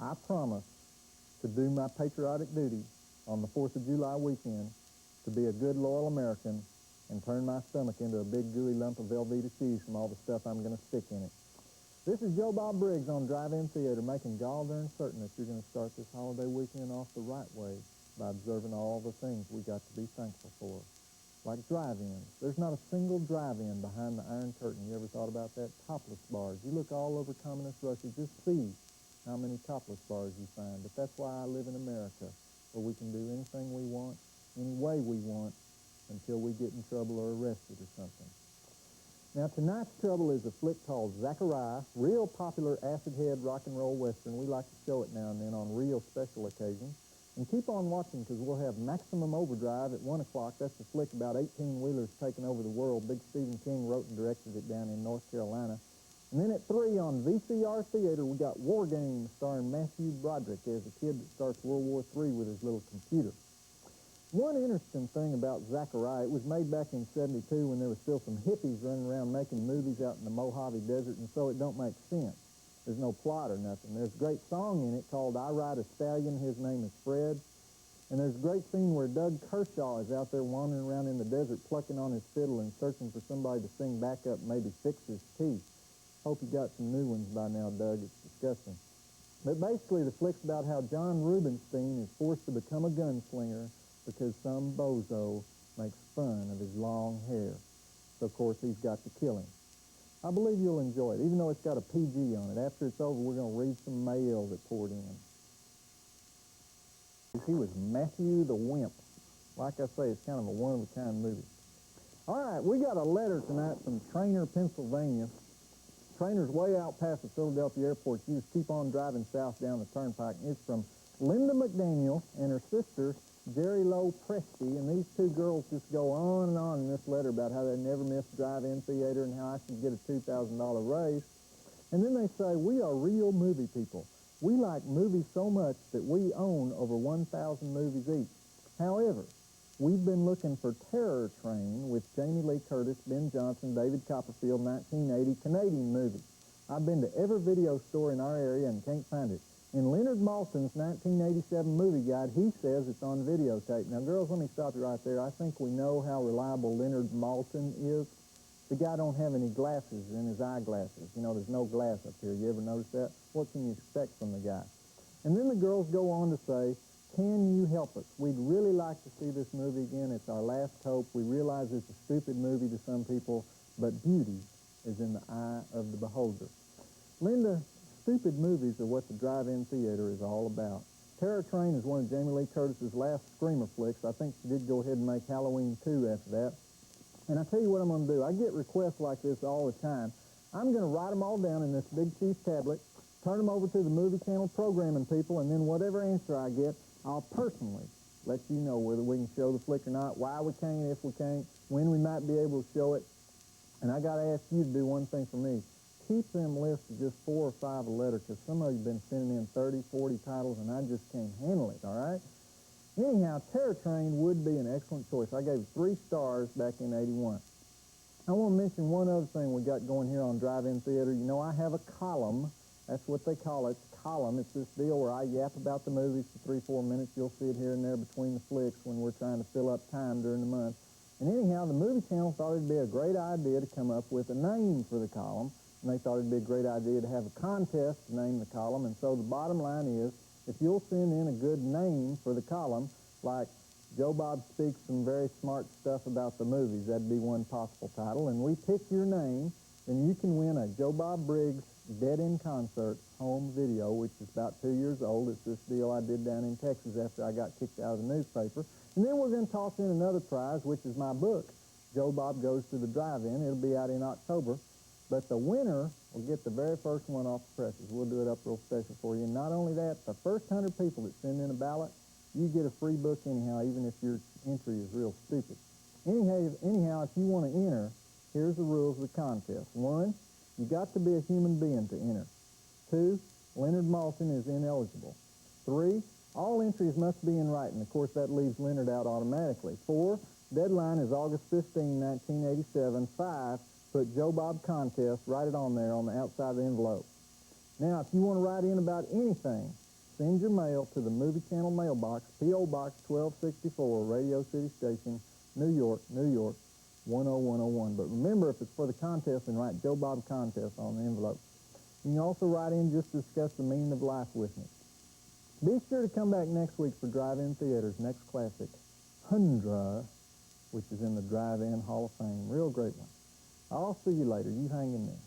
I promise to do my patriotic duty on the 4th of July weekend, to be a good, loyal American and turn my stomach into a big, gooey lump of Velveeta cheese from all the stuff I'm going to stick in it. This is Joe Bob Briggs on Drive-In Theater, making gall darn certain that you're going to start this holiday weekend off the right way by observing all the things we got to be thankful for. Like drive-ins. There's not a single drive-in behind the Iron Curtain. You ever thought about that? Topless bars. You look all over communist Russia, just see how many topless bars you find. But that's why I live in America, where we can do anything we want, any way we want, until we get in trouble or arrested or something. Now, tonight's trouble is a flick called Zachariah, real popular acid-head rock and roll western. We like to show it now and then on real special occasions. And keep on watching, because we'll have Maximum Overdrive at 1 o'clock. That's a flick about 18-wheelers taking over the world. Big Stephen King wrote and directed it down in North Carolina. And then at 3 on VCR Theater, we got War Games starring Matthew Broderick as a kid that starts World War III with his little computer. One interesting thing about Zachariah, it was made back in '72 when there was still some hippies running around making movies out in the Mojave Desert, and so it don't make sense. There's no plot or nothing. There's a great song in it called I Ride a Stallion, His Name is Fred. And there's a great scene where Doug Kershaw is out there wandering around in the desert plucking on his fiddle and searching for somebody to sing back up and maybe fix his teeth. Hope you got some new ones by now, Doug. It's disgusting. But basically the flick's about how John Rubinstein is forced to become a gunslinger because some bozo makes fun of his long hair. So, of course, he's got to kill him. I believe you'll enjoy it, even though it's got a PG on it. After it's over, we're going to read some mail that poured in. He was Matthew the Wimp. Like I say, it's kind of a one-of-a-kind movie. All right, we got a letter tonight from Trainer, Pennsylvania. Trainer's way out past the Philadelphia airport. You just keep on driving south down the turnpike. It's from Linda McDaniel and her sister, Jerry Lowe Presti, and these two girls just go on and on in this letter about how they never miss drive-in theater and how I should get a $2,000 raise. And then they say, we are real movie people. We like movies so much that we own over 1,000 movies each. However, we've been looking for Terror Train with Jamie Lee Curtis, Ben Johnson, David Copperfield, 1980 Canadian movie. I've been to every video store in our area and can't find it. In Leonard Maltin's 1987 movie guide, he says it's on videotape. Now, girls, let me stop you right there. I think we know how reliable Leonard Maltin is. The guy don't have any glasses in his eyeglasses. You know, there's no glass up here. You ever notice that? What can you expect from the guy? And then the girls go on to say, can you help us? We'd really like to see this movie again. It's our last hope. We realize it's a stupid movie to some people, but beauty is in the eye of the beholder. Linda, stupid movies are what the drive-in theater is all about. Terror Train is one of Jamie Lee Curtis's last screamer flicks. I think she did go ahead and make Halloween 2 after that. And I tell you what I'm going to do. I get requests like this all the time. I'm going to write them all down in this big chief tablet, turn them over to the movie channel programming people, and then whatever answer I get, I'll personally let you know whether we can show the flick or not, why we can't, if we can't, when we might be able to show it. And I got to ask you to do one thing for me. Keep them lists of just 4 or 5 a letter, because some of you have been sending in 30, 40 titles, and I just can't handle it, all right? Anyhow, Terror Train would be an excellent choice. I gave it 3 stars back in '81. I want to mention one other thing we got going here on Drive-In Theater. You know, I have a column. That's what they call it, column. It's this deal where I yap about the movies for 3-4 minutes. You'll see it here and there between the flicks when we're trying to fill up time during the month. And anyhow, the movie channel thought it'd be a great idea to come up with a name for the column. And they thought it'd be a great idea to have a contest to name the column. And so the bottom line is, if you'll send in a good name for the column, like Joe Bob speaks some very smart stuff about the movies, that'd be one possible title, and we pick your name, then you can win a Joe Bob Briggs Dead in Concert home video, which is about 2 years old. It's this deal I did down in Texas after I got kicked out of the newspaper. And then we're going to toss in another prize, which is my book, Joe Bob Goes to the Drive-In. It'll be out in October. But the winner will get the very first one off the presses. We'll do it up real special for you. And not only that, the first 100 people that send in a ballot, you get a free book anyhow, even if your entry is real stupid. Anyhow, if you want to enter, here's the rules of the contest. 1, you got to be a human being to enter. 2, Leonard Maltin is ineligible. 3, all entries must be in writing. Of course, that leaves Leonard out automatically. 4, deadline is August 15, 1987. 5, put Joe Bob Contest, write it on there on the outside of the envelope. Now, if you want to write in about anything, Send your mail to the Movie Channel mailbox, P.O. Box 1264, Radio City Station, New York, New York, 10101. But remember, if it's for the contest, then write Joe Bob Contest on the envelope. You can also write in just to discuss the meaning of life with me. Be sure to come back next week for Drive-In Theater's next classic, Hundra, which is in the Drive-In Hall of Fame. Real great one. I'll see you later. You hang in there.